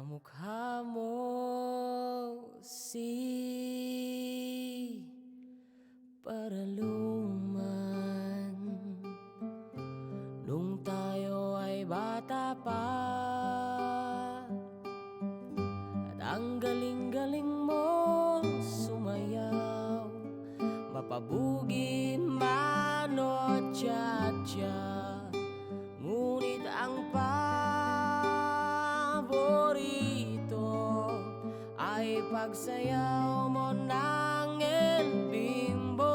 Kamukha mo si Paraluman nung tayo ay bata pa, at ang galing-galing mo sumayaw, mapabugi man o tsa-tsa. Ngunit ang paborito ay pagsayaw mo ng El Bimbo.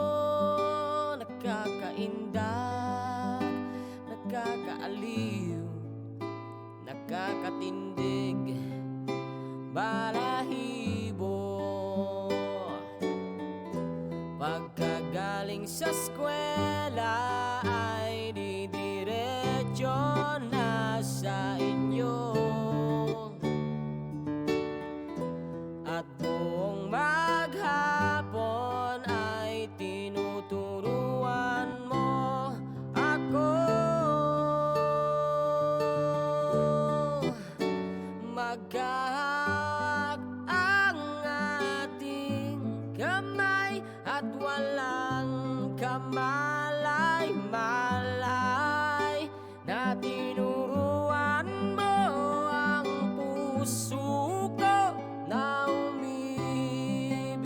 Nakakaindak, nakakaaliw, nakakatindig, balahibo. Pagkagaling sa eskwela ay didiretso na sa inyo, at buong maghapon ay tinuturuan mo ako. Magkahawak ang ating kamay at walang kamalay-malay, na tinuruan mo ang puso ko na umibig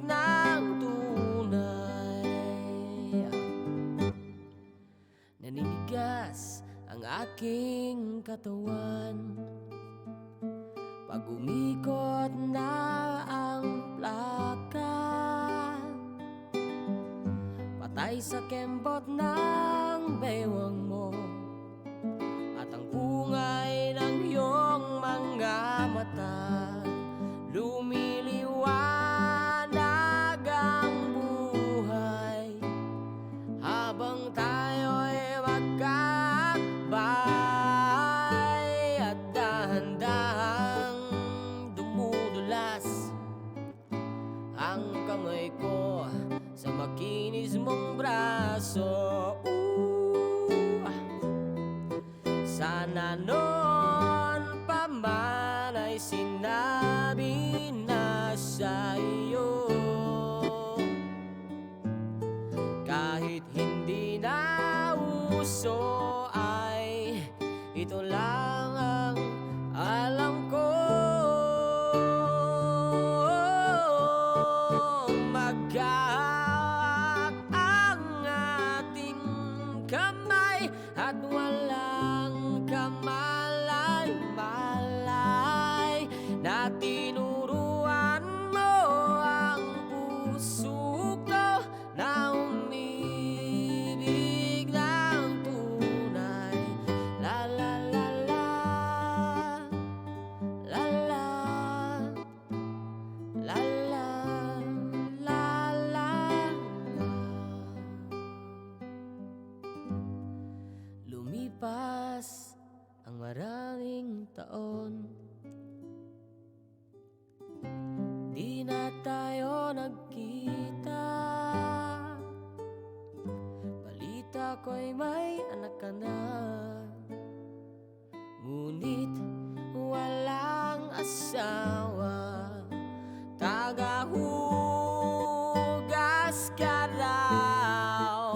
ng tunay. Naninigas ang aking katawan pag umikot na ang plaka, patay sa kembot ng bewang mo at ang pungay ng iyong mga mata. Lumiliwanag ang buhay habang tayo'y magkakabay, at dahan-dahang dumudulas ang kamay ko sa makinis mong braso. Sana noon pa man ay sinabi na sa iyo, kahit hindi na uso ay ito lang ang alam ko. Magkahawak ang ating kamay at walang kamalay-malay, na tinuruan mo ang puso ko na umibig ng tunay. La la la la, la la, la la, la la, la. Lumipas ang maraming taon, di na tayo nagkita. Balita ko'y may anak ka na, ngunit walang asawa. Tagahugas ka raw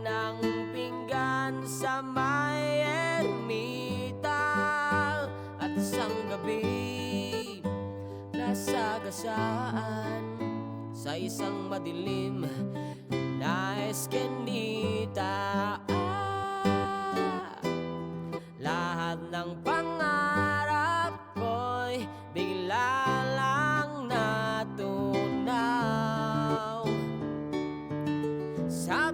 ng pinggan sa may ermita, at isang gabi nasagasaan sa isang madilim na eskinita. Lahat ng pangarap ko'y bigla lang natunaw sa